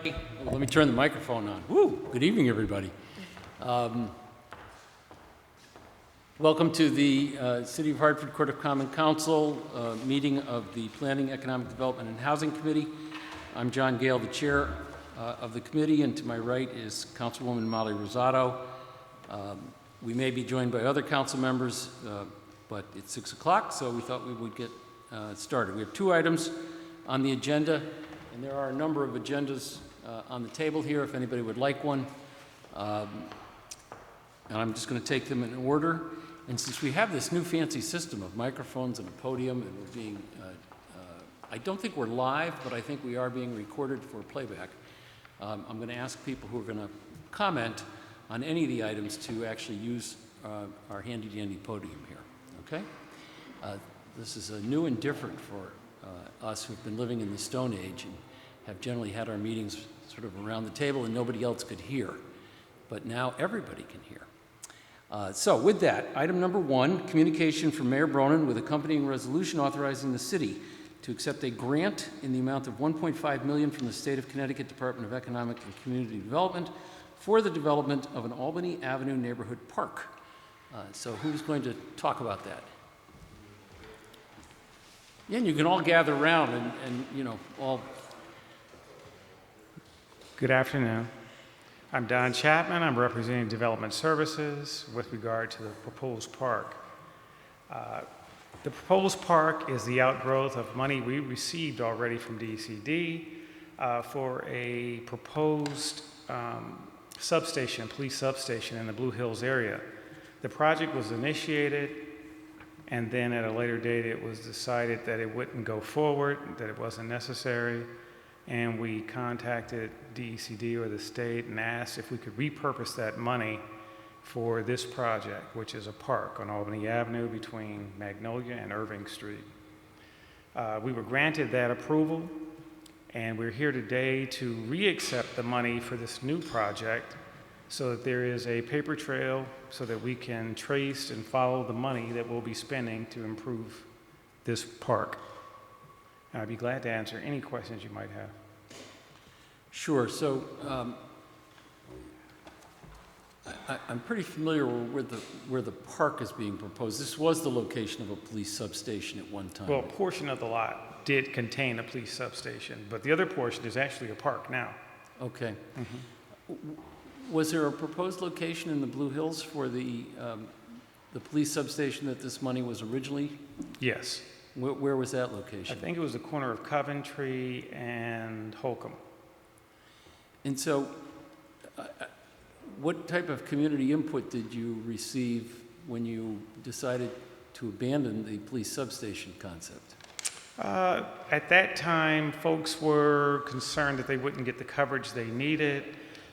Let me turn the microphone on. Woo! Good evening, everybody. Welcome to the City of Hartford Court of Common Council meeting of the Planning, Economic Development, and Housing Committee. I'm John Gale, the chair of the committee, and to my right is Councilwoman Molly Rosado. We may be joined by other council members, but it's 6 o'clock, so we thought we would get started. We have two items on the agenda, and there are a number of agendas on the table here if anybody would like one. And I'm just going to take them in order. And since we have this new fancy system of microphones and a podium, and we're being, I don't think we're live, but I think we are being recorded for playback. I'm going to ask people who are going to comment on any of the items to actually use our handy-dandy podium here, okay? This is new and different for us who've been living in the Stone Age and have generally had our meetings sort of around the table and nobody else could hear. But now everybody can hear. So with that, item number 1, communication from Mayor Bronin with accompanying resolution authorizing the city to accept a grant in the amount of $1.5 million from the State of Connecticut Department of Economic and Community Development for the development of an Albany Avenue neighborhood park. So who's going to talk about that? Yeah, and you can all gather around and you know, all. Good afternoon. I'm Don Chapman. I'm representing Development Services with regard to the proposed park. The proposed park is the outgrowth of money we received already from DCD for a proposed substation, police substation in the Blue Hills area. The project was initiated, and then at a later date it was decided that it wouldn't go forward, that it wasn't necessary, and we contacted DECD or the state and asked if we could repurpose that money for this project, which is a park on Albany Avenue between Magnolia and Irving Street. We were granted that approval, and we're here today to re-accept the money for this new project so that there is a paper trail so that we can trace and follow the money that we'll be spending to improve this park. And I'd be glad to answer any questions you might have. Sure. So I'm pretty familiar with where the park is being proposed. This was the location of a police substation at one time. Well, a portion of the lot did contain a police substation, but the other portion is actually a park now. Okay. Mm-hmm. Was there a proposed location in the Blue Hills for the police substation that this money was originally? Yes. Where was that location? I think it was the corner of Coventry and Holcomb. And so, what type of community input did you receive when you decided to abandon the police substation concept? At that time, folks were concerned that they wouldn't get the coverage they needed.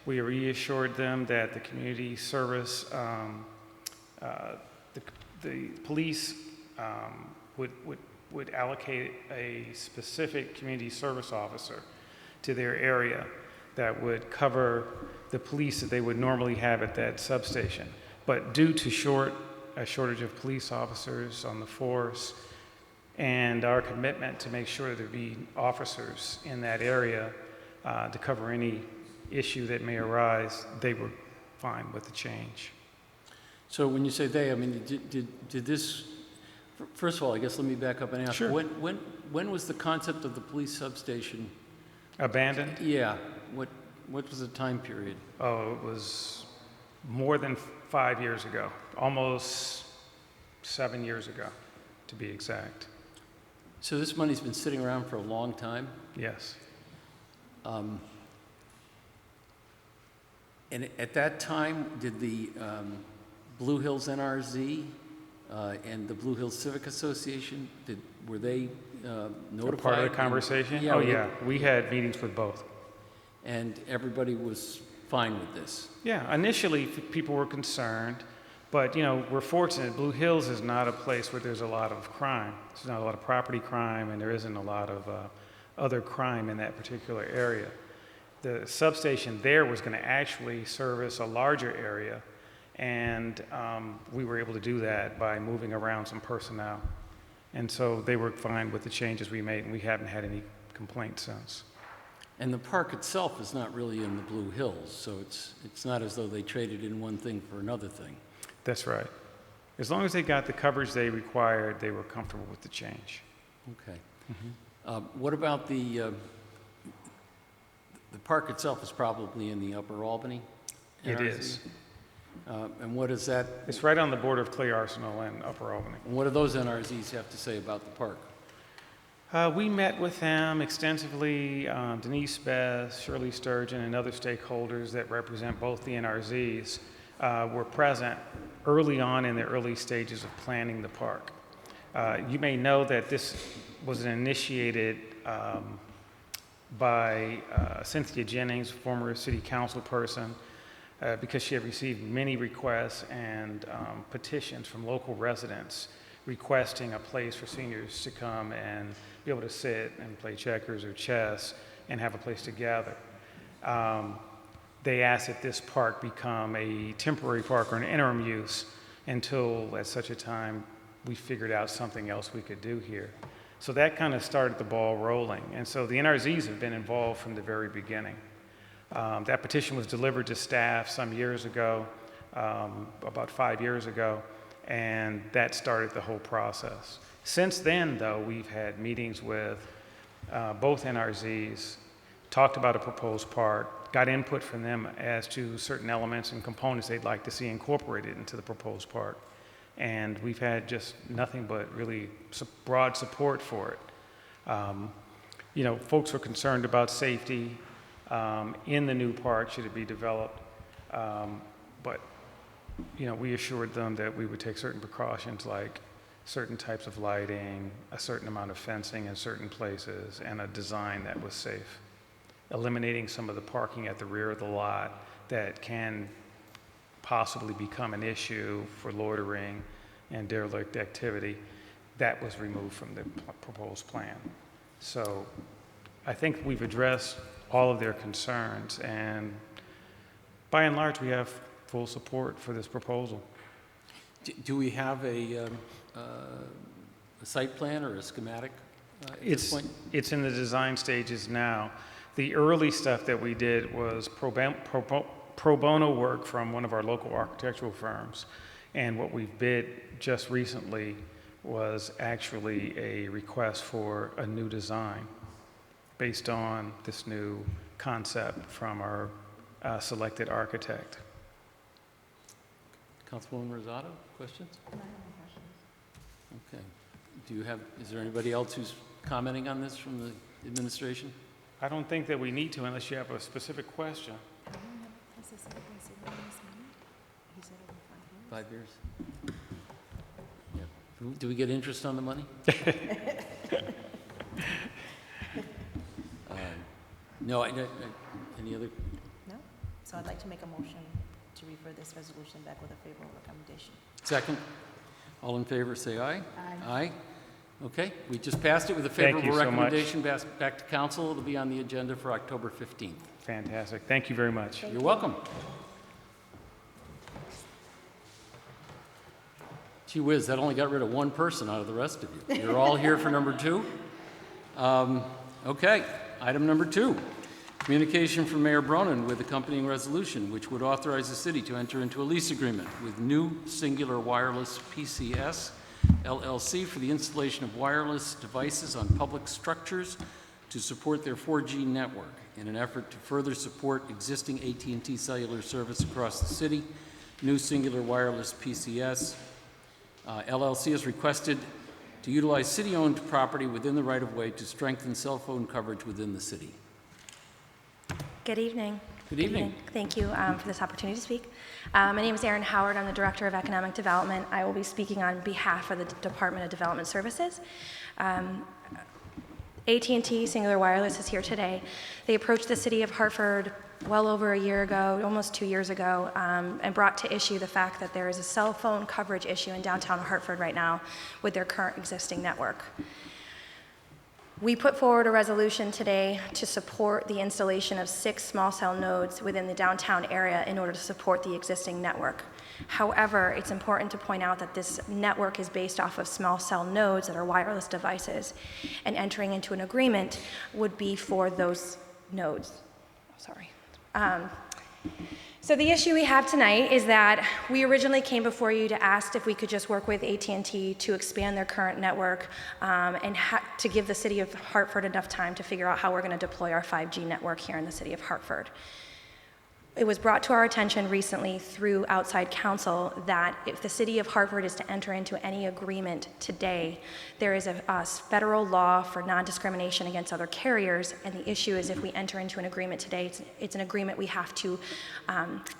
We reassured them that the community service, the police would allocate a specific community service officer to their area that would cover the police that they would normally have at that substation. But due to a shortage of police officers on the force and our commitment to make sure there be officers in that area to cover any issue that may arise, they were fine with the change. So when you say they, I mean, did this, first of all, I guess let me back up and ask, sure. When was the concept of the police substation abandoned? Yeah. What was the time period? Oh, it was more than 5 years ago, almost 7 years ago, to be exact. So this money's been sitting around for a long time? Yes. And at that time, did the Blue Hills NRZ and the Blue Hills Civic Association, were they notified? A part of the conversation? Yeah, yeah. We had meetings with both. And everybody was fine with this? Yeah, initially people were concerned, but you know, we're fortunate. Blue Hills is not a place where there's a lot of crime. There's not a lot of property crime, and there isn't a lot of other crime in that particular area. The substation there was going to actually service a larger area, and we were able to do that by moving around some personnel. And so they were fine with the changes we made, and we haven't had any complaints since. And the park itself is not really in the Blue Hills, so it's not as though they traded in one thing for another thing. That's right. As long as they got the coverage they required, they were comfortable with the change. Okay. What about the park itself is probably in the Upper Albany? It NRZ? is. And what is that? It's right on the border of Clay Arsenal and Upper Albany. And what do those NRZs have to say about the park? We met with them extensively. Denise Beth, Shirley Sturgeon, and other stakeholders that represent both the NRZs were present early on in the early stages of planning the park. You may know that this was initiated by Cynthia Jennings, former city council person, because she had received many requests and petitions from local residents requesting a place for seniors to come and be able to sit and play checkers or chess and have a place to gather. They asked that this park become a temporary park or an interim use until at such a time we figured out something else we could do here. So that kind of started the ball rolling. And so the NRZs have been involved from the very beginning. That petition was delivered to staff some years ago, about 5 years ago, and that started the whole process. Since then, though, we've had meetings with both NRZs, talked about a proposed park, got input from them as to certain elements and components they'd like to see incorporated into the proposed park. And we've had just nothing but really broad support for it. Folks were concerned about safety in the new park, should it be developed. But we assured them that we would take certain precautions like certain types of lighting, a certain amount of fencing in certain places, and a design that was safe. Eliminating some of the parking at the rear of the lot that can possibly become an issue for loitering and derelict activity, that was removed from the proposed plan. So I think we've addressed all of their concerns, and by and large, we have full support for this proposal. Do we have a site plan or a schematic at this point? It's in the design stages now. The early stuff that we did was pro bono work from one of our local architectural firms, and what we've bid just recently was actually a request for a new design based on this new concept from our selected architect. Councilwoman Rosado, questions? Okay. Is there anybody else who's commenting on this from the administration? I don't think that we need to unless you have a specific question. 5 years? Yeah. Do we get interest on the money? No, any other? No? So I'd like to make a motion to refer this resolution back with a favorable recommendation. Second? All in favor, say aye. Aye. Aye. Okay, we just passed it with a Thank you favorable so much. recommendation back to council. It'll be on the agenda for October 15th. Fantastic. Thank you very much. You're welcome. Gee whiz, that only got rid of one person out of the rest of you. You're all here for number 2? Okay, item number 2. Communication from Mayor Bronin with accompanying resolution, which would authorize the city to enter into a lease agreement with New Singular Wireless PCS, LLC, for the installation of wireless devices on public structures to support their 4G network in an effort to further support existing AT&T cellular service across the city. New Singular Wireless PCS, LLC has requested to utilize city-owned property within the right-of-way to strengthen cell phone coverage within the city. Good evening. Good evening. Thank you for this opportunity to speak. My name is Erin Howard. I'm the Director of Economic Development. I will be speaking on behalf of the Department of Development Services. AT&T Singular Wireless is here today. They approached the city of Hartford well over a year ago, almost 2 years ago, and brought to issue the fact that there is a cell phone coverage issue in downtown Hartford right now with their current existing network. We put forward a resolution today to support the installation of 6 small cell nodes within the downtown area in order to support the existing network. However, it's important to point out that this network is based off of small cell nodes that are wireless devices, and entering into an agreement would be for those nodes. Sorry. So the issue we have tonight is that we originally came before you to ask if we could just work with AT&T to expand their current network and to give the city of Hartford enough time to figure out how we're going to deploy our 5G network here in the city of Hartford. It was brought to our attention recently through outside counsel that if the city of Hartford is to enter into any agreement today, there is a federal law for non-discrimination against other carriers, and the issue is if we enter into an agreement today, it's an agreement we have to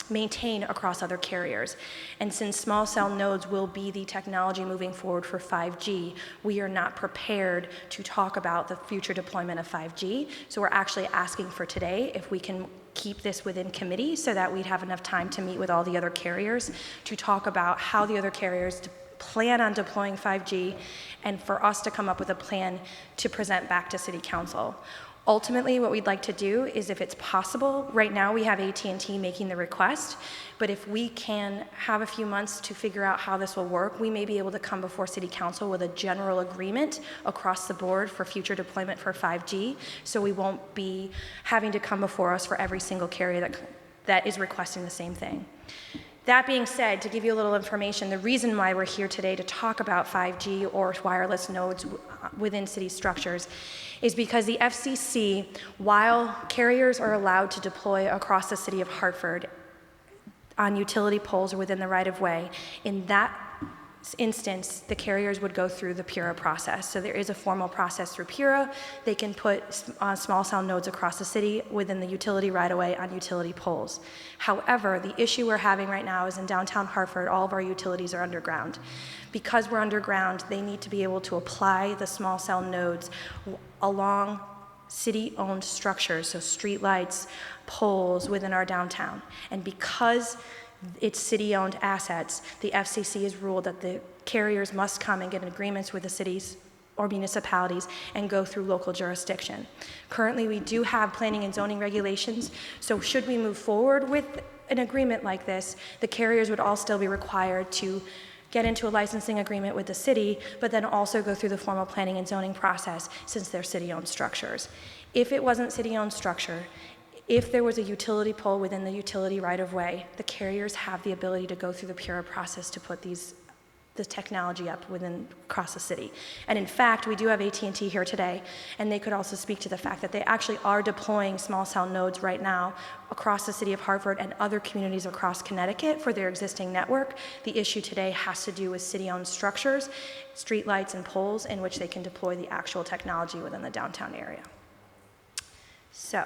maintain across other carriers. And since small cell nodes will be the technology moving forward for 5G, we are not prepared to talk about the future deployment of 5G, so we're actually asking for today if we can keep this within committee so that we'd have enough time to meet with all the other carriers to talk about how the other carriers plan on deploying 5G and for us to come up with a plan to present back to City Council. Ultimately, what we'd like to do is, if it's possible, right now we have AT&T making the request, but if we can have a few months to figure out how this will work, we may be able to come before City Council with a general agreement across the board for future deployment for 5G, so we won't be having to come before us for every single carrier that is requesting the same thing. That being said, to give you a little information, the reason why we're here today to talk about 5G or wireless nodes within city structures is because the FCC, while carriers are allowed to deploy across the city of Hartford on utility poles or within the right-of-way, in that instance, the carriers would go through the PURA process. So there is a formal process through PURA. They can put small cell nodes across the city within the utility right-of-way on utility poles. However, the issue we're having right now is in downtown Hartford, all of our utilities are underground. Because we're underground, they need to be able to apply the small cell nodes along city-owned structures, so streetlights, poles within our downtown. And because it's city-owned assets, the FCC has ruled that the carriers must come and get agreements with the cities or municipalities and go through local jurisdiction. Currently, we do have planning and zoning regulations, so should we move forward with an agreement like this, the carriers would all still be required to get into a licensing agreement with the city, but then also go through the formal planning and zoning process since they're city-owned structures. If it wasn't city-owned structure, if there was a utility pole within the utility right-of-way, the carriers have the ability to go through the PURA process to put the technology up across the city. And in fact, we do have AT&T here today, and they could also speak to the fact that they actually are deploying small cell nodes right now across the city of Hartford and other communities across Connecticut for their existing network. The issue today has to do with city-owned structures, streetlights and poles in which they can deploy the actual technology within the downtown area. So,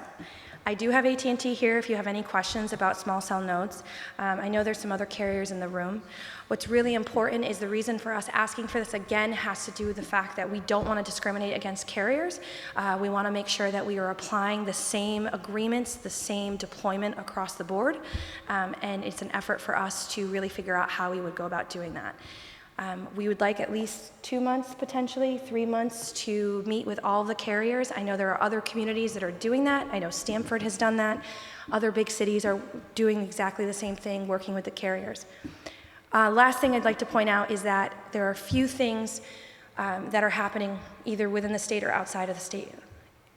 I do have AT&T here if you have any questions about small cell nodes. I know there's some other carriers in the room. What's really important is the reason for us asking for this again has to do with the fact that we don't want to discriminate against carriers. We want to make sure that we are applying the same agreements, the same deployment across the board, and it's an effort for us to really figure out how we would go about doing that. We would like at least 2 months, potentially 3 months, to meet with all the carriers. I know there are other communities that are doing that. I know Stamford has done that. Other big cities are doing exactly the same thing, working with the carriers. Last thing I'd like to point out is that there are a few things that are happening either within the state or outside of the state.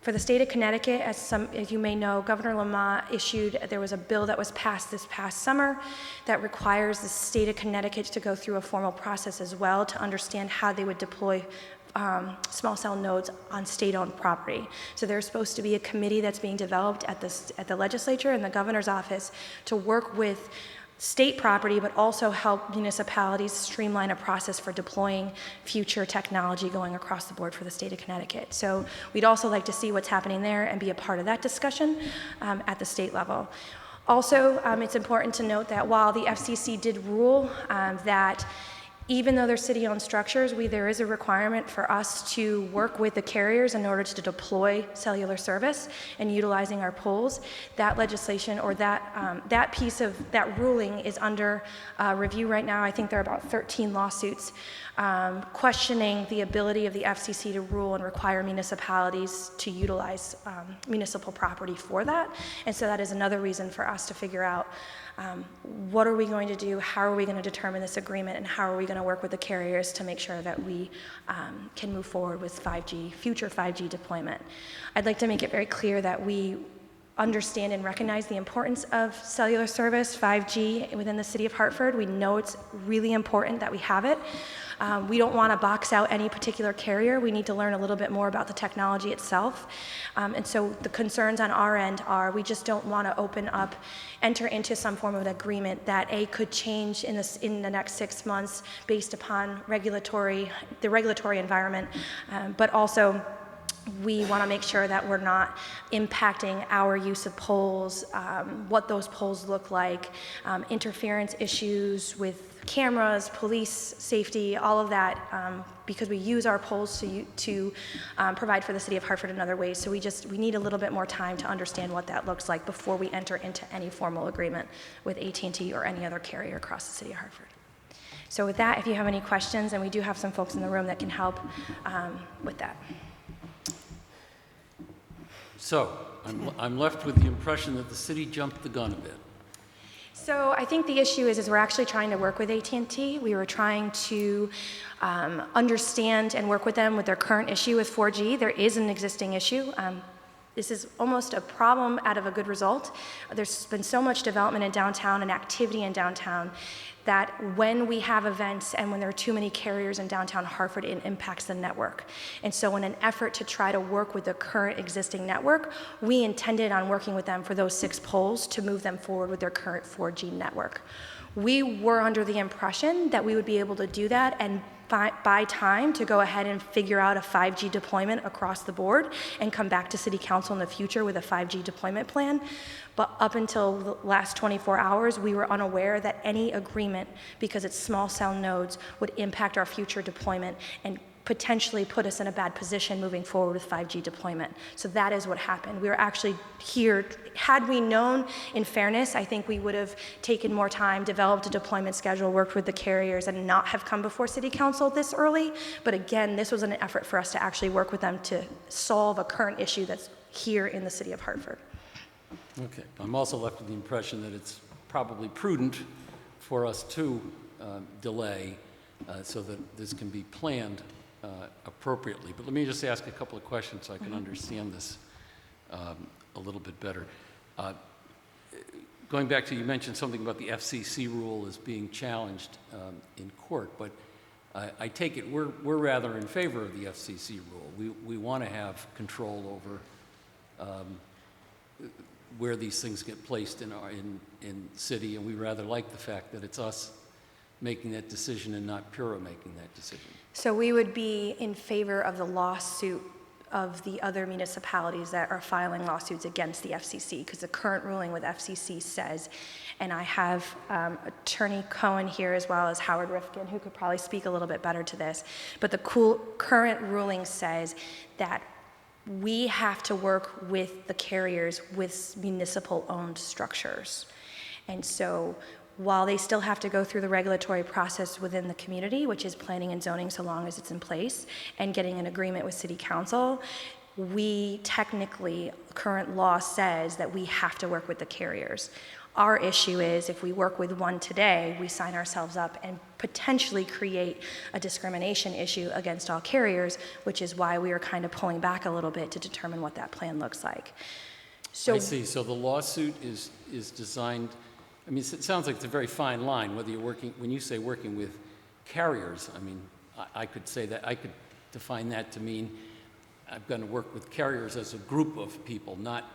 For the state of Connecticut, as you may know, Governor Lamont there was a bill that was passed this past summer that requires the state of Connecticut to go through a formal process as well to understand how they would deploy small cell nodes on state-owned property. So there's supposed to be a committee that's being developed at the legislature and the governor's office to work with state property, but also help municipalities streamline a process for deploying future technology going across the board for the state of Connecticut. So we'd also like to see what's happening there and be a part of that discussion at the state level. Also, it's important to note that while the FCC did rule that even though they're city-owned structures, there is a requirement for us to work with the carriers in order to deploy cellular service and utilizing our poles. That legislation or that piece of that ruling is under review right now. I think there are about 13 lawsuits questioning the ability of the FCC to rule and require municipalities to utilize municipal property for that. And so that is another reason for us to figure out what are we going to do, how are we going to determine this agreement, and how are we going going to work with the carriers to make sure that we can move forward with 5G, future 5G deployment. I'd like to make it very clear that we understand and recognize the importance of cellular service, 5G, within the city of Hartford. We know it's really important that we have it. We don't want to box out any particular carrier. We need to learn a little bit more about the technology itself. And so the concerns on our end are we just don't want to enter into some form of an agreement that could change in the next 6 months based upon the regulatory environment, but also we want to make sure that we're not impacting our use of poles, what those poles look like, interference issues with cameras, police safety, all of that, because we use our poles to provide for the city of Hartford in other ways. So we need a little bit more time to understand what that looks like before we enter into any formal agreement with AT&T or any other carrier across the city of Hartford. So with that, if you have any questions, and we do have some folks in the room that can help with that. So I'm left with the impression that the city jumped the gun a bit. So I think the issue is we're actually trying to work with AT&T. We were trying to understand and work with them with their current issue with 4G. There is an existing issue. This is almost a problem out of a good result. There's been so much development in downtown and activity in downtown that when we have events and when there are too many carriers in downtown Hartford, it impacts the network. And so in an effort to try to work with the current existing network, we intended on working with them for those 6 poles to move them forward with their current 4G network. We were under the impression that we would be able to do that and buy time to go ahead and figure out a 5G deployment across the board and come back to City Council in the future with a 5G deployment plan. But up until the last 24 hours, we were unaware that any agreement, because it's small cell nodes, would impact our future deployment and potentially put us in a bad position moving forward with 5G deployment. So that is what happened. We were actually here. Had we known, in fairness, I think we would have taken more time, developed a deployment schedule, worked with the carriers, and not have come before City Council this early. But again, this was an effort for us to actually work with them to solve a current issue that's here in the city of Hartford. Okay. I'm also left with the impression that it's probably prudent for us to delay so that this can be planned appropriately. But let me just ask a couple of questions so I can understand this a little bit better. Going back to, you mentioned something about the FCC rule as being challenged in court, but I take it we're rather in favor of the FCC rule. We want to have control over where these things get placed in city, and we rather like the fact that it's us making that decision and not Pura making that decision. So we would be in favor of the lawsuit of the other municipalities that are filing lawsuits against the FCC, because the current ruling with FCC says, and I have Attorney Cohen here as well as Howard Rifkin, who could probably speak a little bit better to this, but the current ruling says that we have to work with the carriers with municipal-owned structures. And so while they still have to go through the regulatory process within the community, which is planning and zoning so long as it's in place, and getting an agreement with City Council, we technically, current law says that we have to work with the carriers. Our issue is if we work with one today, we sign ourselves up and potentially create a discrimination issue against all carriers, which is why we are kind of pulling back a little bit to determine what that plan looks like. So I see. So the lawsuit is designed, I mean, it sounds like it's a very fine line, whether you're working, when you say working with carriers, I mean, I could say that, I could define that to mean I'm going to work with carriers as a group of people, not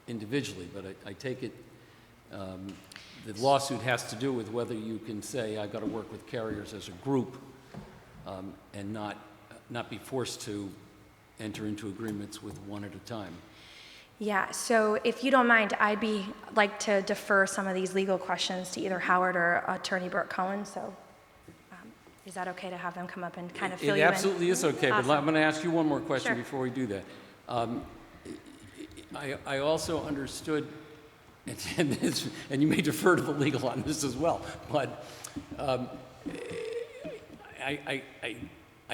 individually, but I take it the lawsuit has to do with whether you can say I've got to work with carriers as a group and not be forced to enter into agreements with one at a time. yeah, so if you don't mind, like to defer some of these legal questions to either Howard or Attorney Burt Cohen. So is that okay to have them come up and kind of fill you in? It absolutely is okay, Awesome. but I'm going to ask you one more question Sure. before we do that. I also understood, and you may defer to the legal on this as well, but I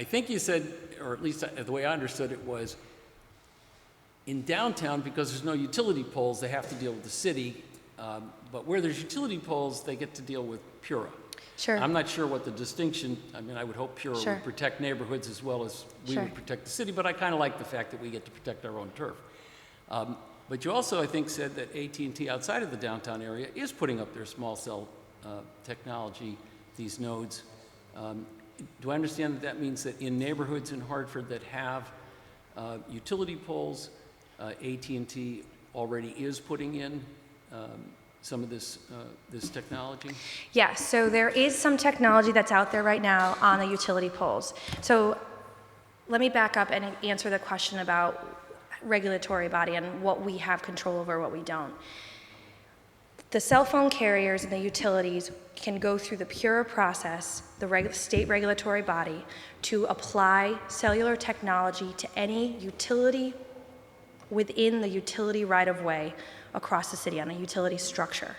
think you said, or at least the way I understood it was, in downtown, because there's no utility poles, they have to deal with the city, but where there's utility poles, they get to deal with Pura. Sure. I'm not sure what the distinction, I mean, I would hope Pura Sure. would protect neighborhoods as well as we Sure. would protect the city, but I kind of like the fact that we get to protect our own turf. But you also, I think, said that AT&T outside of the downtown area is putting up their small cell technology, these nodes. Do I understand that that means that in neighborhoods in Hartford that have utility poles, AT&T already is putting in some of this technology? Yes, so there is some technology that's out there right now on the utility poles. So let me back up and answer the question about regulatory body and what we have control over, what we don't. The cell phone carriers and the utilities can go through the PURA process, the state regulatory body, to apply cellular technology to any utility within the utility right-of-way across the city on a utility structure.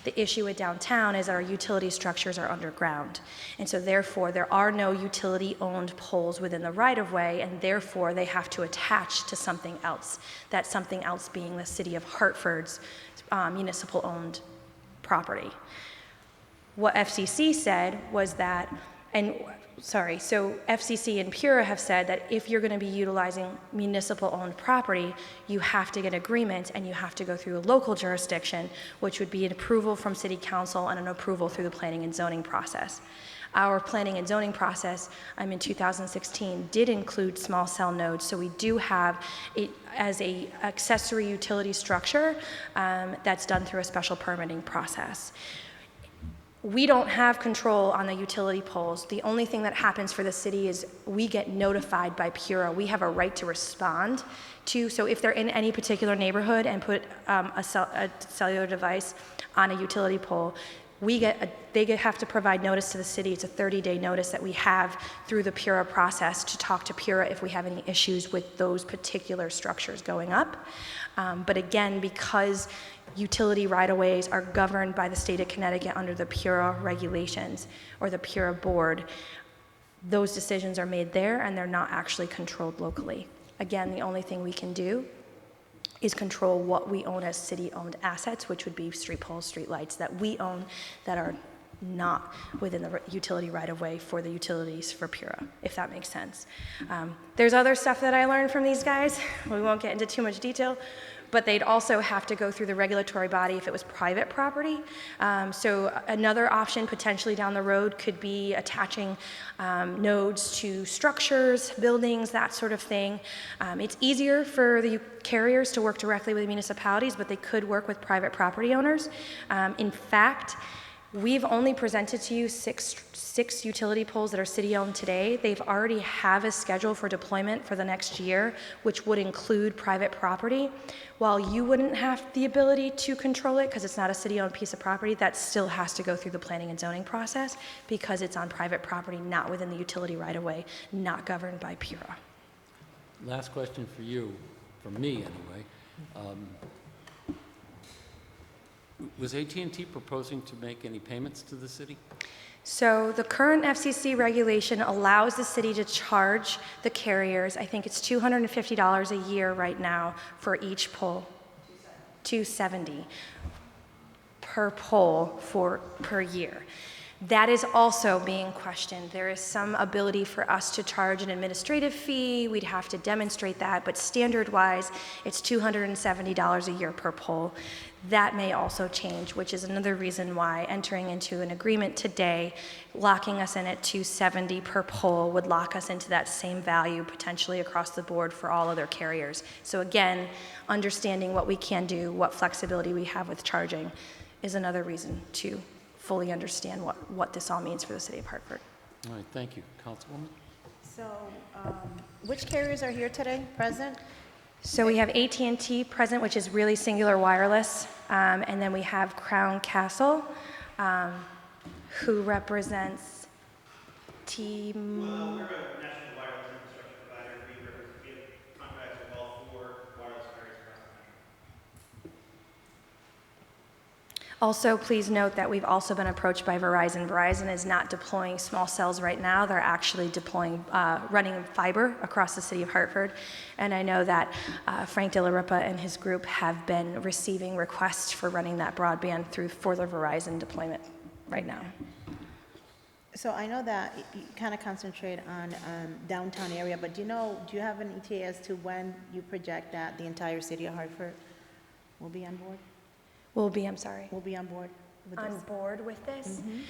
The issue with downtown is our utility structures are underground. And so therefore, there are no utility-owned poles within the right-of-way, and therefore they have to attach to something else. That something else being the city of Hartford's municipal-owned property. What FCC said was that, so FCC and PURA have said that if you're going to be utilizing municipal-owned property, you have to get agreement and you have to go through a local jurisdiction, which would be an approval from City Council and an approval through the planning and zoning process. Our planning and zoning process in 2016 did include small cell nodes, so we do have it as a accessory utility structure that's done through a special permitting process. We don't have control on the utility poles. The only thing that happens for the city is we get notified by PURA. We have a right to respond to, so if they're in any particular neighborhood and put a cellular device on a utility pole, they have to provide notice to the city. It's a 30-day notice that we have through the PURA process to talk to PURA if we have any issues with those particular structures going up. But again, because utility right-of-ways are governed by the state of Connecticut under the PURA regulations or the PURA board, those decisions are made there and they're not actually controlled locally. Again, the only thing we can do is control what we own as city-owned assets, which would be street poles, street lights that we own that are not within the utility right-of-way for the utilities for PURA, if that makes sense. There's other stuff that I learned from these guys. We won't get into too much detail, but they'd also have to go through the regulatory body if it was private property. So another option potentially down the road could be attaching nodes to structures, buildings, that sort of thing. It's easier for the carriers to work directly with municipalities, but they could work with private property owners. In fact, we've only presented to you six utility poles that are city-owned today. They've already have a schedule for deployment for the next year, which would include private property. While you wouldn't have the ability to control it because it's not a city-owned piece of property, that still has to go through the planning and zoning process because it's on private property, not within the utility right-of-way, not governed by PURA. Last question for you, for me anyway. Was AT&T proposing to make any payments to the city? So the current FCC regulation allows the city to charge the carriers, I think it's $250 a year right now for each pole. $270 per pole per year. That is also being questioned. There is some ability for us to charge an administrative fee. We'd have to demonstrate that, but standard-wise, it's $270 a year per pole. That may also change, which is another reason why entering into an agreement today, locking us in at $270 per pole would lock us into that same value potentially across the board for all other carriers. So again, understanding what we can do, what flexibility we have with charging is another reason to fully understand what this all means for the city of Hartford. All right, thank you. Councilwoman? So, which carriers are here today, present? So we have AT&T present, which is really Singular Wireless, and then we have Crown Castle, who represents T-Mobile. Well, we're a national wireless infrastructure provider. We have contracts with all 4 wireless carriers across the country. Also, please note that we've also been approached by Verizon. Verizon is not deploying small cells right now. They're actually deploying, running fiber across the city of Hartford. And I know that Frank De La Ripa and his group have been receiving requests for running that broadband for the Verizon deployment right now. So I know that you kind of concentrate on downtown area, but do you have an ETA as to when you project that the entire city of Hartford will be on board? Will be, I'm sorry, Will be on board with on this? board with this? Mhm.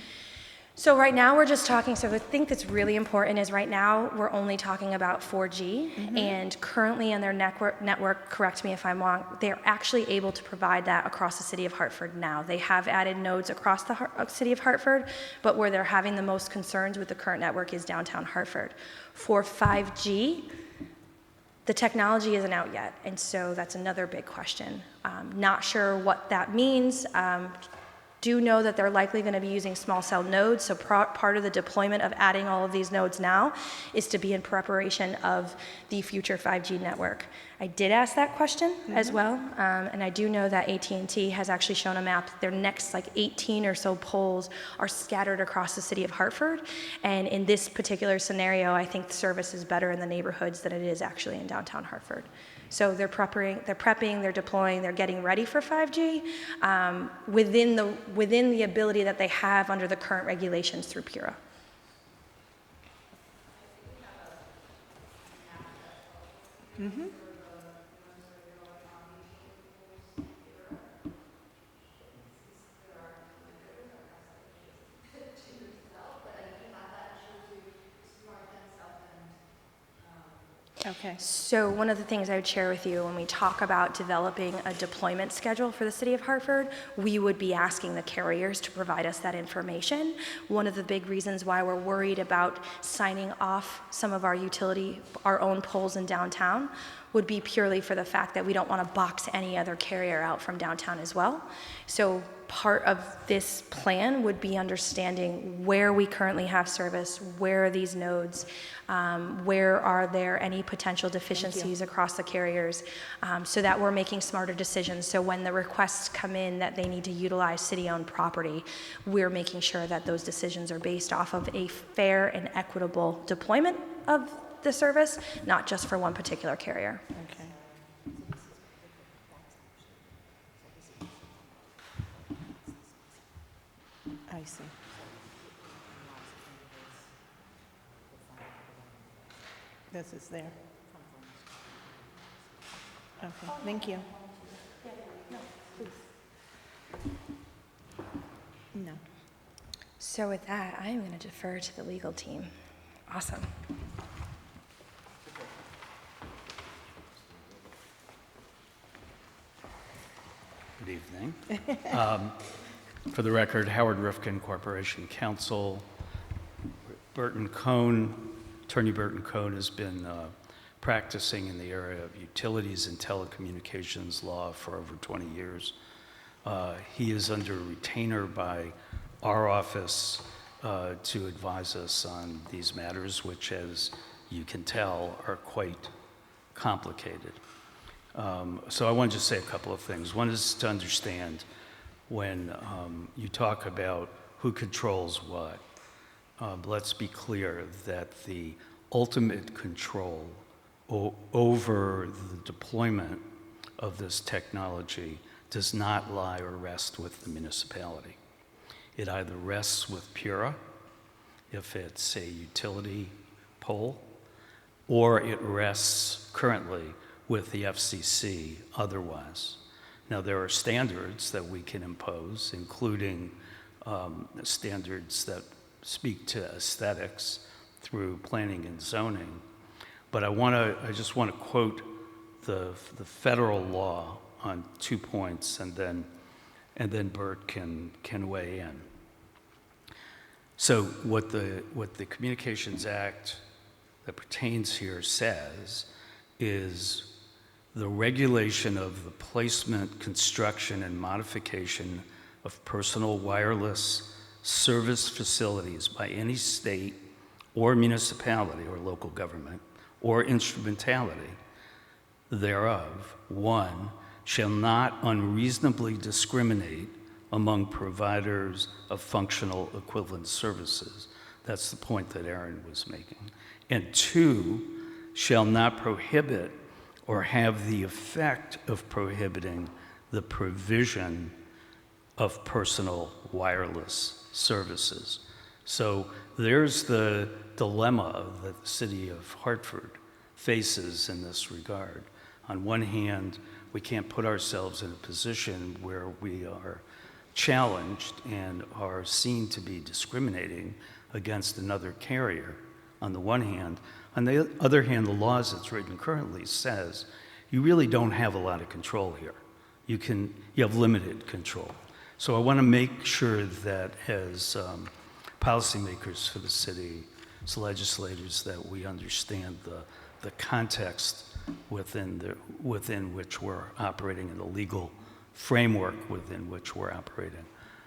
So right now, we're just talking, so the thing that's really important is right now, we're only talking about 4G, and currently in their network, correct me if I'm wrong, they're actually able to provide that across the city of Hartford now. They have added nodes across the city of Hartford, but where they're having the most concerns with the current network is downtown Hartford. For 5G, the technology isn't out yet, and so that's another big question. Not sure what that means. Do know that they're likely going to be using small cell nodes, so part of the deployment of adding all of these nodes now is to be in preparation of the future 5G network. I did ask that question as well, and I do know that AT&T has actually shown a map. Their next 18 or so poles are scattered across the city of Hartford, and in this particular scenario, I think the service is better in the neighborhoods than it is actually in downtown Hartford. So they're prepping, they're deploying, they're getting ready for 5G within the ability that they have under the current regulations through PURA. Okay. So one of the things I would share with you when we talk about developing a deployment schedule for the city of Hartford, we would be asking the carriers to provide us that information. One of the big reasons why we're worried about signing off some of our own poles in downtown would be purely for the fact that we don't want to box any other carrier out from downtown as well. So part of this plan would be understanding where we currently have service, where are these nodes, where are there any potential deficiencies across the carriers, so that we're making smarter decisions. So when the requests come in that they need to utilize city-owned property, we're making sure that those decisions are based off of a fair and equitable deployment of the service, not just for one particular carrier. Okay. I see. This is there. Okay, thank you. No. So with that, I am going to defer to the legal team. Awesome. Good evening. For the record, Howard Rifkin, Corporation Counsel. Attorney Burton Cohn has been practicing in the area of utilities and telecommunications law for over 20 years. He is under retainer by our office to advise us on these matters, which, as you can tell, are quite complicated. So I want to just say a couple of things. One is to understand when you talk about who controls what, let's be clear that the ultimate control over the deployment of this technology does not lie or rest with the municipality. It either rests with PURA, if it's a utility pole, or it rests currently with the FCC otherwise. Now, there are standards that we can impose, including standards that speak to aesthetics through planning and zoning. But I just want to quote the federal law on 2 points, and then Bert can weigh in. So what the Communications Act that pertains here says is the regulation of the placement, construction, and modification of personal wireless service facilities by any state or municipality or local government or instrumentality thereof, one, shall not unreasonably discriminate among providers of functional equivalent services. That's the point that Aaron was making. And two, shall not prohibit or have the effect of prohibiting the provision of personal wireless services. So there's the dilemma that the city of Hartford faces in this regard. On one hand, we can't put ourselves in a position where we are challenged and are seen to be discriminating against another carrier on the one hand. On the other hand, the laws that's written currently says you really don't have a lot of control here. You have limited control. So I want to make sure that as policymakers for the city, as legislators, that we understand the context within which we're operating and the legal framework within which we're operating.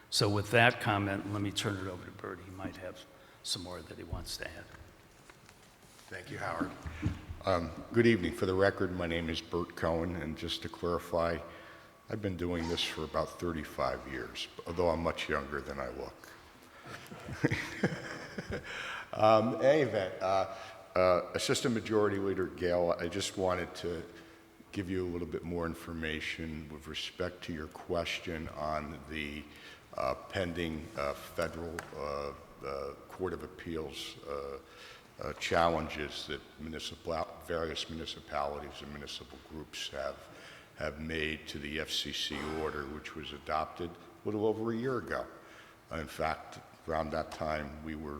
So with that comment, let me turn it over to Bert. He might have some more that he wants to add. Thank you, Howard. Good evening. For the record, my name is Bert Cohen, and just to clarify, I've been doing this for about 35 years, although I'm much younger than I look. In any event, Assistant Majority Leader Gale, I just wanted to give you a little bit more information with respect to your question on the pending federal Court of Appeals challenges that various municipalities and municipal groups have made to the FCC order, which was adopted a little over a year ago. In fact, around that time, we were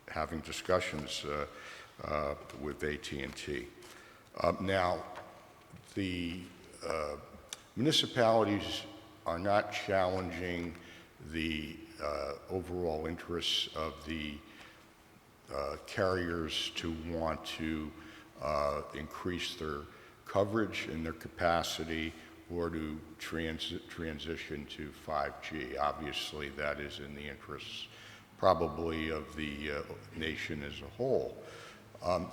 having discussions with AT&T. Now, the municipalities are not challenging the overall interests of the carriers to want to increase their coverage and their capacity or to transition to 5G. Obviously, that is in the interests probably of the nation as a whole.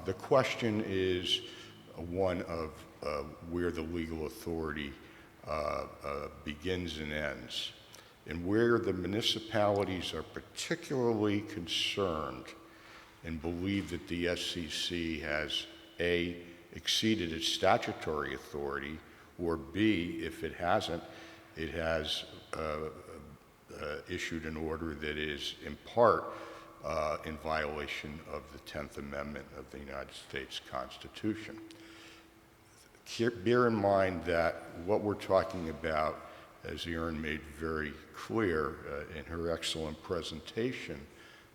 The question is one of where the legal authority begins and ends, and where the municipalities are particularly concerned and believe that the SEC has A, exceeded its statutory authority, or B, if it hasn't, it has issued an order that is in part in violation of the 10th Amendment of the United States Constitution. Bear in mind that what we're talking about, as Erin made very clear in her excellent presentation,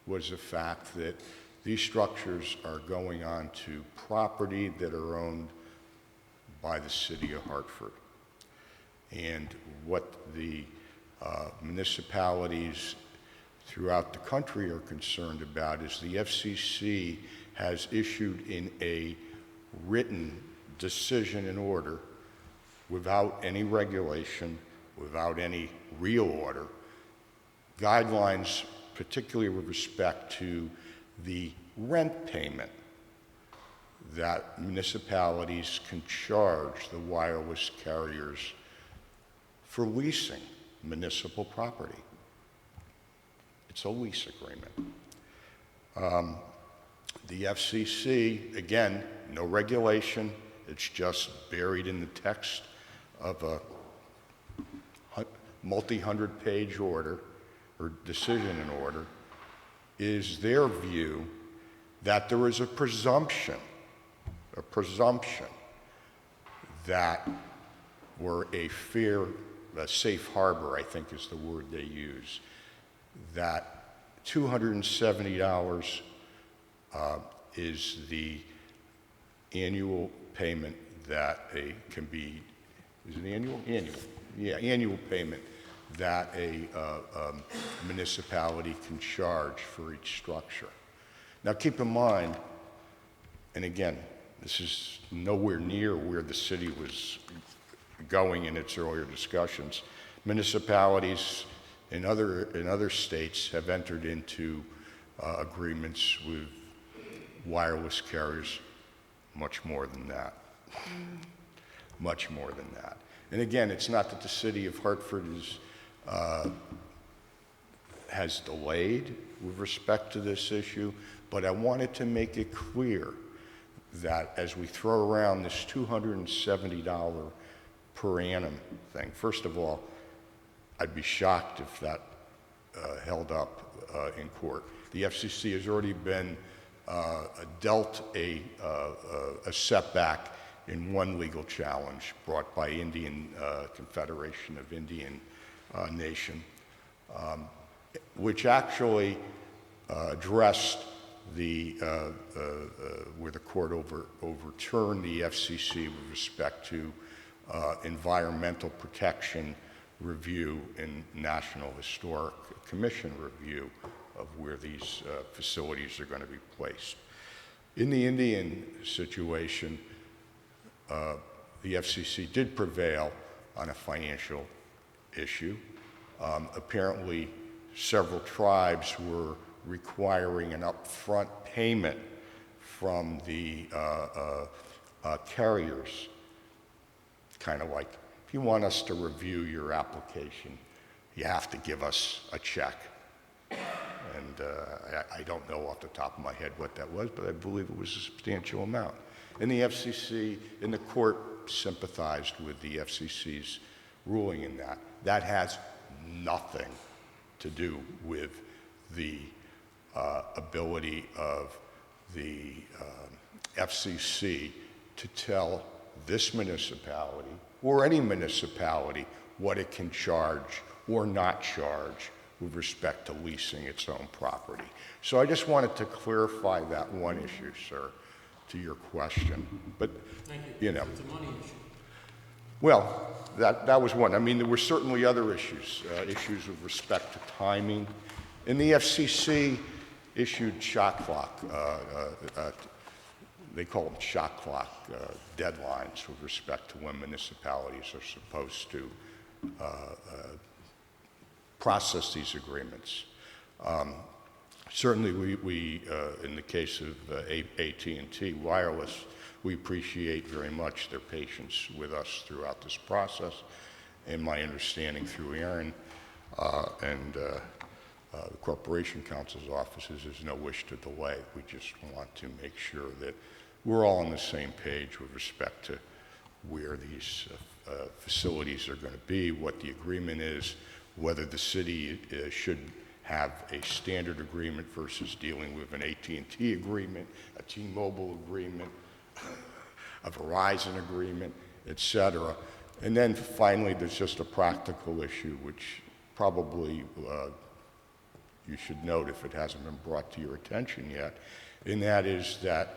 was the fact that these structures are going on to property that are owned by the city of Hartford. And what the municipalities throughout the country are concerned about is the FCC has issued in a written decision and order without any regulation, without any real order, guidelines particularly with respect to the rent payment that municipalities can charge the wireless carriers for leasing municipal property. It's a lease agreement. The FCC, again, no regulation, it's just buried in the text of a multi-hundred-page order or decision and order, is their view that there is a presumption that we're a safe harbor, I think is the word they use, that $270 is the annual payment that can be, is it annual? Annual, yeah, annual payment that a municipality can charge for each structure. Now keep in mind, and again, this is nowhere near where the city was going in its earlier discussions. Municipalities in other states have entered into agreements with wireless carriers much more than that. Much more than that. And again, it's not that the city of Hartford has delayed with respect to this issue, but I wanted to make it clear that as we throw around this $270 per annum thing, first of all, I'd be shocked if that held up in court. The FCC has already been dealt a setback in one legal challenge brought by Indian Confederation of Indian Nation, which actually addressed where the court overturned the FCC with respect to environmental protection review and National Historic Commission review of where these facilities are going to be placed. In the Indian situation, the FCC did prevail on a financial issue. Apparently, several tribes were requiring an upfront payment from the carriers, kind of like, if you want us to review your application, you have to give us a check. And I don't know off the top of my head what that was, but I believe it was a substantial amount. And the FCC and the court sympathized with the FCC's ruling in that. That has nothing to do with the ability of the FCC to tell this municipality or any municipality what it can charge or not charge with respect to leasing its own property. So I just wanted to clarify that one issue, sir, to your question. But, you know. It's a money issue. Well, that was one. I mean, there were certainly other issues, issues with respect to timing. And the FCC issued shot clock, they call them shot clock deadlines with respect to when municipalities are supposed to process these agreements. Certainly, we in the case of AT&T Wireless, we appreciate very much their patience with us throughout this process. And my understanding through Aaron and the Corporation Counsel's offices is no wish to delay. We just want to make sure that we're all on the same page with respect to where these facilities are going to be, what the agreement is, whether the city should have a standard agreement versus dealing with an AT&T agreement, a T-Mobile agreement, a Verizon agreement, et cetera. And then finally, there's just a practical issue, which probably you should note if it hasn't been brought to your attention yet, and that is that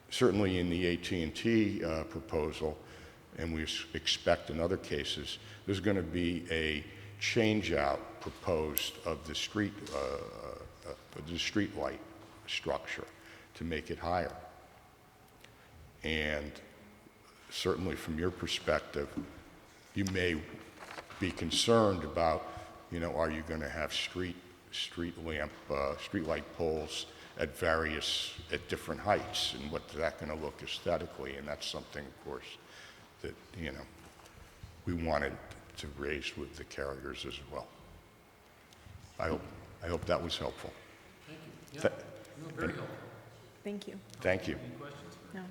certainly in the AT&T proposal, and we expect in other cases, there's going to be a change-out proposed of the street light structure to make it higher. And certainly from your perspective, you may be concerned about, you know, are you going to have street light poles at different heights, and what's that going to look aesthetically? And that's something, of course, that, you know, we wanted to raise with the carriers as well. I hope that was helpful. Thank you. Yeah, no, very helpful. Thank you. Thank you. Any questions? No.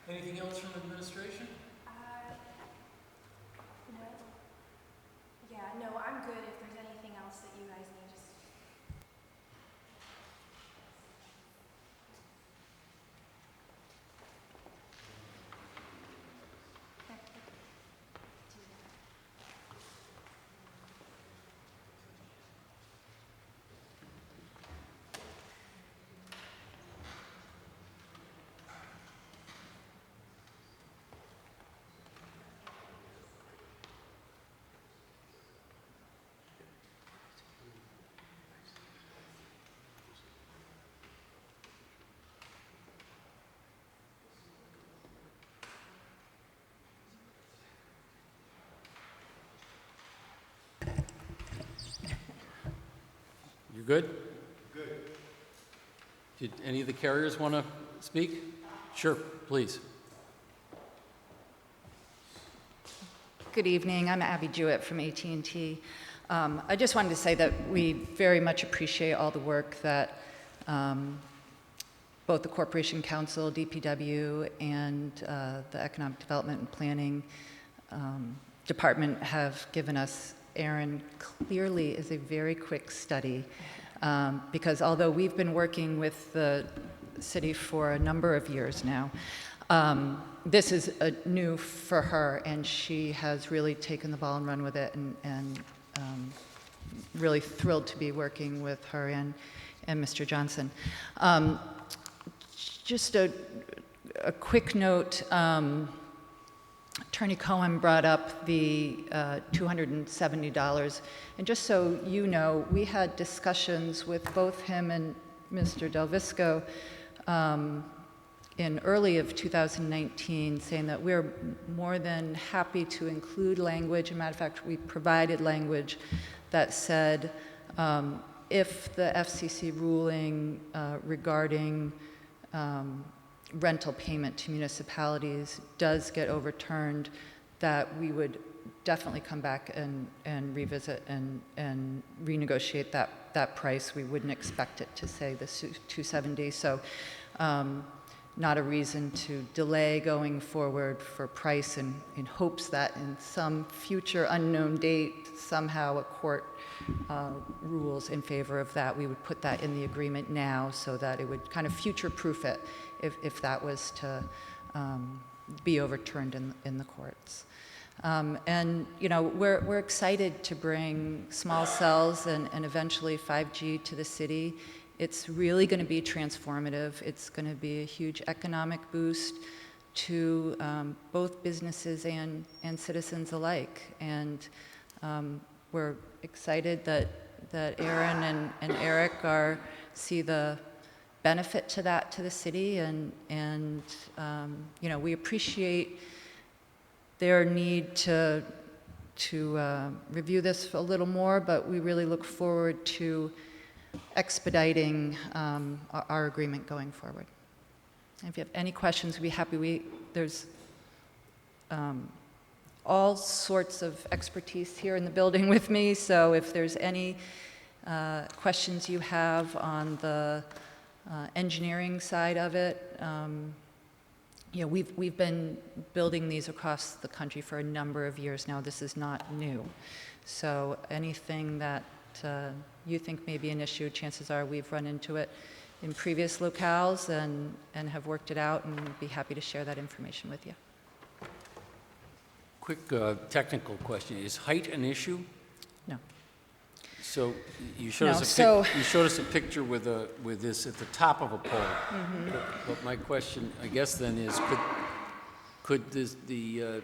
Anything else from administration? No. Yeah, no, I'm good. If there's anything else that you guys need, just. You good? Good. Did any of the carriers want to speak? Sure, please. Good evening. I'm Abby Jewett from AT&T. I just wanted to say that we very much appreciate all the work that both the Corporation Council, DPW, and the Economic Development and Planning Department have given us Aaron clearly is a very quick study, because although we've been working with the city for a number of years now, this is new for her, and she has really taken the ball and run with it, and really thrilled to be working with her and Mr. Johnson. Just a quick note, Attorney Cohen brought up the $270, and just so you know, we had discussions with both him and Mr. Del Visco in early of 2019, saying that we're more than happy to include language. As a matter of fact, we provided language that said if the FCC ruling regarding rental payment to municipalities does get overturned, that we would definitely come back and revisit and renegotiate that price. We wouldn't expect it to say the 270. So not a reason to delay going forward for price in hopes that in some future unknown date, somehow a court rules in favor of that. We would put that in the agreement now so that it would kind of future-proof it if that was to be overturned in the courts. And you know, we're excited to bring small cells and eventually 5G to the city. It's really going to be transformative. It's going to be a huge economic boost to both businesses and citizens alike. And we're excited that Aaron and Eric see the benefit to that to the city, and you know, we appreciate their need to review this a little more, but we really look forward to expediting our agreement going forward. And if you have any questions, we'd be happy. There's all sorts of expertise here in the building with me, so if there's any questions you have on the engineering side of it, you know, we've been building these across the country for a number of years now. This is not new. So anything that you think may be an issue, chances are we've run into it in previous locales and have worked it out, and be happy to share that information with you. Quick technical question. Is height an issue? No. So you showed No, us you showed us a picture with this at the top of a pole. Mm-hmm. But my question, I guess, then is, could the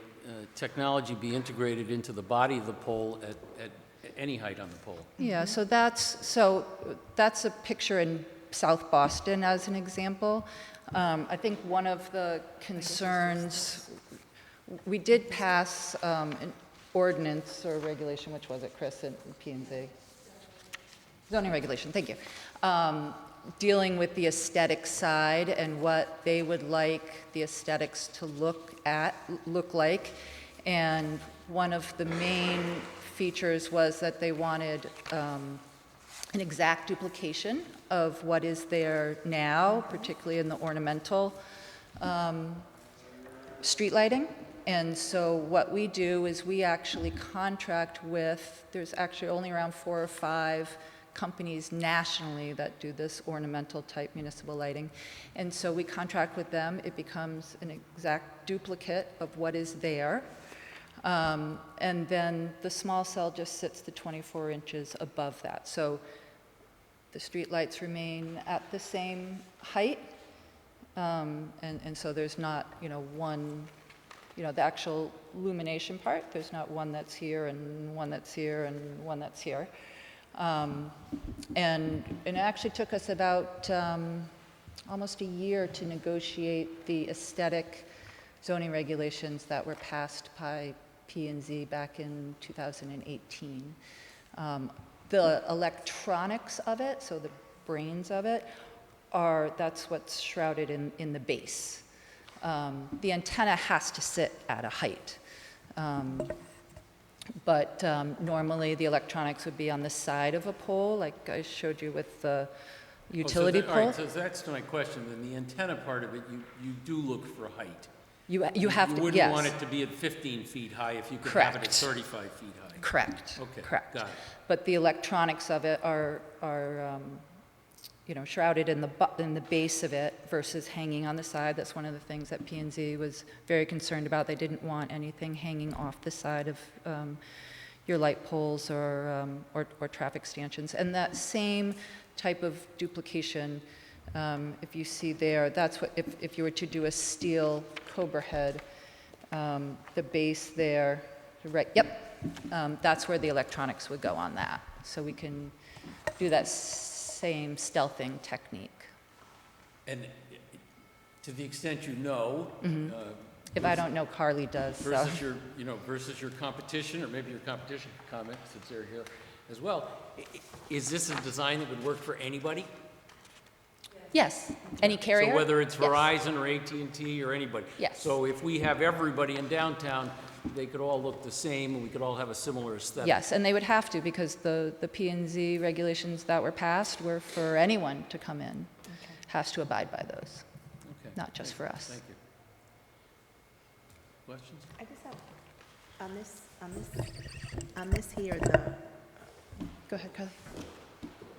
technology be integrated into the body of the pole at any height on the pole? Yeah, so that's a picture in South Boston as an example. I think one of the concerns, we did pass an ordinance or regulation, which was it, Chris, at P&Z? Zoning regulation, thank you. Dealing with the aesthetic side and what they would like the aesthetics to look like. And one of the main features was that they wanted an exact duplication of what is there now, particularly in the ornamental street lighting. And so what we do is we actually contract with, there's actually only around 4 or 5 companies nationally that do this ornamental type municipal lighting. And so we contract with them. It becomes an exact duplicate of what is there. And then the small cell just sits the 24 inches above that. So the street lights remain at the same height. And so there's not, you know, one, you know, the actual illumination part, there's not one that's here and one that's here and one that's here. And it actually took us about almost a year to negotiate the aesthetic zoning regulations that were passed by P&Z back in 2018. The electronics of it, so the brains of it, that's what's shrouded in the base. The antenna has to sit at a height. But normally the electronics would be on the side of a pole, like I showed you with the utility pole. All right, so that's my question. Then the antenna part of it, you do look for height. You have to, You wouldn't yes. want it to be at 15 feet high if you could have it at Correct. 35 feet high. Correct. Okay, Correct. got it. But the electronics of it are shrouded in the base of it versus hanging on the side. That's one of the things that P&Z was very concerned about. They didn't want anything hanging off the side of your light poles or traffic stanchions. And that same type of duplication, if you see there, that's what, if you were to do a steel Cobra head, the base there, right, yep, that's where the electronics would go on that. So we can do that same stealthing technique. And to the extent you know, If I don't know, Carly does, so. versus your competition, or maybe your competition can comment since they're here as well, is this a design that would work for anybody? Yes, any carrier? So whether it's Yes. Verizon or AT&T or anybody? Yes. So if we have everybody in downtown, they could all look the same, and we could all have a similar aesthetic? Yes, and they would have to, because the P&Z regulations that were passed were for anyone to come in, has to abide by those, Okay. not just for us. Thank you. Questions? I just have, on this here, the, Go ahead, Carly.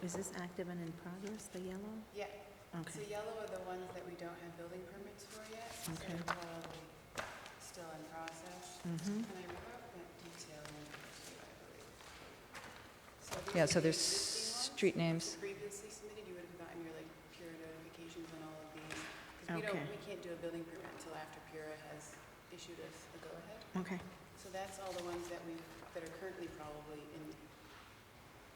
is this active and in progress, the yellow? Yeah, so Okay, yellow are the ones that we don't have building permits for yet, so Okay. they're probably still in process. And I wrote that detail in here too, I believe. So these Yeah, are so the there's existing ones. street names. Previously submitted, you would have gotten your like Pura notifications on all of these. Because Okay. we can't do a building permit until after Pura has issued us a go-ahead. okay, So that's all the ones that that are currently probably in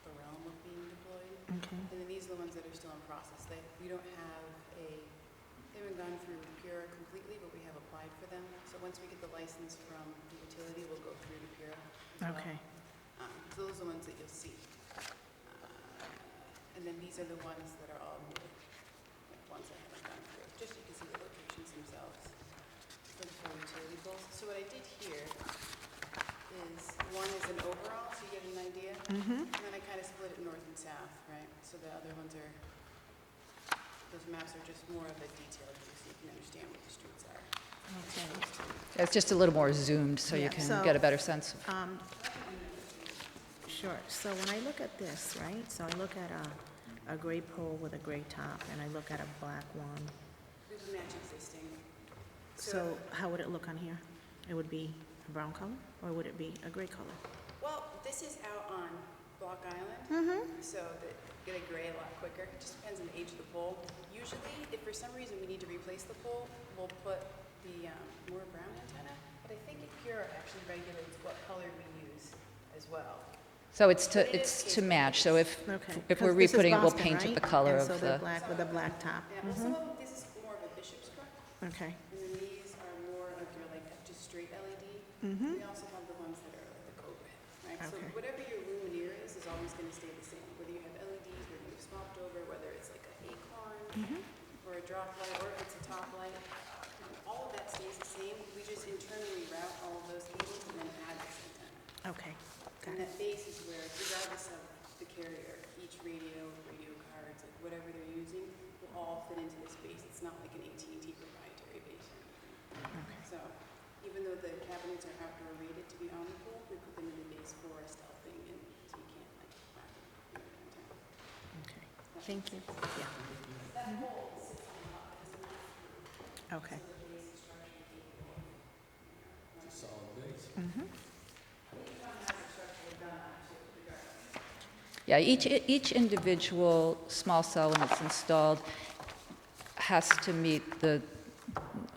the realm of being deployed. okay, And then these are the ones that are still in process. We don't have they haven't gone through Pura completely, but we have applied for them. So once we get the license from the utility, we'll go through to Pura as well. okay, So those are the ones that you'll see. And then these are the ones that are all new, ones that haven't gone through, just so you can see the locations themselves for the four utility poles. So what I did here is, one is an overall, so you get an idea. And then I kind of split it north and south, right? So the other ones are, those maps are just more of a detailed view, so you can understand what the streets are. okay. It's just a little more zoomed, so you Yeah, can so- get a better sense. Sure, so when I look at this, right, so I look at a gray pole with a gray top, and I look at a black one, These match existing. so how would it look on here? It would be a brown color, or would it be a gray color? Well, this is out on Block Island, so that get a gray a lot quicker. It just depends on the age of the pole. Usually, if for some reason we need to replace the pole, we'll put the more brown antenna. But I think Pura actually regulates what color we use as well. So it's to match, so if Okay. we're 'Cause this is re-putting it, we'll Boston, paint it right? the color And of so they're the, black with a black top. Yeah, well, some of them, this is more of a bishop's cut, Okay, and then these are more of your like just straight LED. We also have the ones that are like the Cobra, right? So Okay. whatever your luminaire is always going to stay the same. Whether you have LEDs, whether you've swapped over, whether it's like an acorn or a drop light, or if it's a top light, all of that stays the same. We just internally route all of those cables and then add this antenna. okay, got And it. that base is where, regardless of the carrier, each radio cards, like whatever they're using, will all fit into this base. It's not like an AT&T proprietary base or anything. So even though the cabinets are outdoor rated to be on the pole, we put them in the base for stealthing, and so you can't like whack them downtown. Okay, thank you. Yeah. Okay. yeah, each individual small cell when it's installed has to meet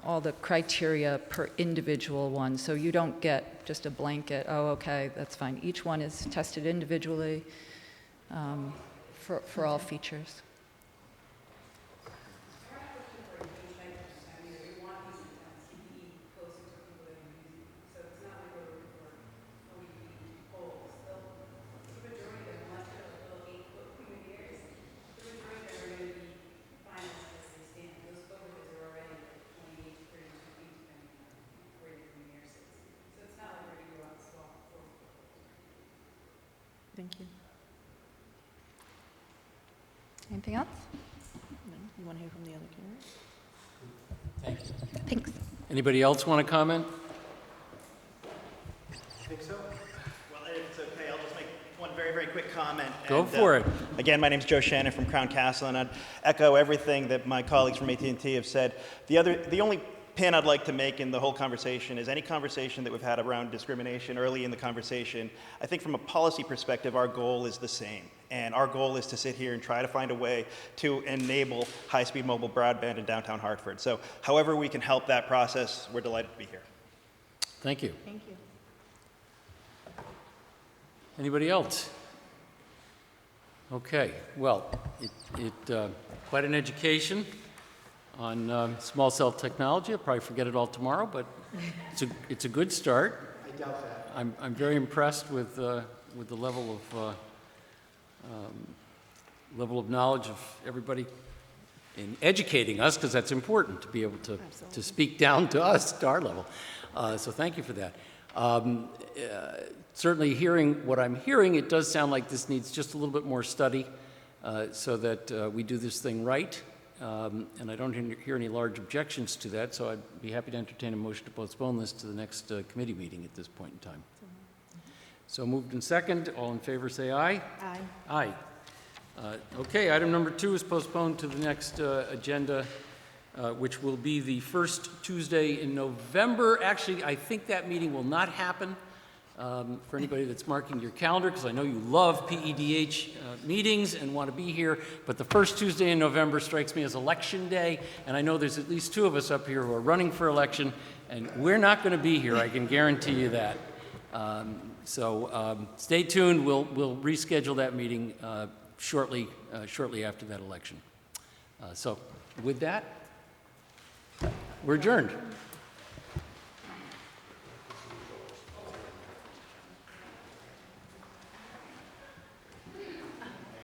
all the criteria per individual one. So you don't get just a blanket, oh, okay, that's fine. Each one is tested individually for all features. Thank you. Anything else? No? You want to hear from the other carriers? Thank you. Thanks. Anybody else want to comment? I think so. Well, if it's okay, I'll just make one very, very quick comment. Go for it. Again, my name's Joe Shannon from Crown Castle, and I'd echo everything that my colleagues from AT&T have said. The only pin I'd like to make in the whole conversation is any conversation that we've had around discrimination early in the conversation. I think from a policy perspective, our goal is the same. And our goal is to sit here and try to find a way to enable high-speed mobile broadband in downtown Hartford. So however we can help that process, we're delighted to be here. Thank you. Thank you. Anybody else? Okay, well, quite an education on small cell technology. I'll probably forget it all tomorrow, but it's a good start. I doubt that. I'm very impressed with the level of knowledge of everybody in educating us, because that's important to be able to speak down to us, to our level. So thank you for that. Certainly hearing what I'm hearing, it does sound like this needs just a little bit more study so that we do this thing right. And I don't hear any large objections to that, so I'd be happy to entertain a motion to postpone this to the next committee meeting at this point in time. So moved and second. All in favor say aye. Aye. Aye. Okay, item number 2 is postponed to the next agenda, which will be the first Tuesday in November. Actually, I think that meeting will not happen for anybody that's marking your calendar, because I know you love PEDH meetings and want to be here, but the first Tuesday in November strikes me as election day, and I know there's at least 2 of us up here who are running for election, and we're not going to be here, I can guarantee you that. So stay tuned. We'll reschedule that meeting shortly after that election. So with that, we're adjourned.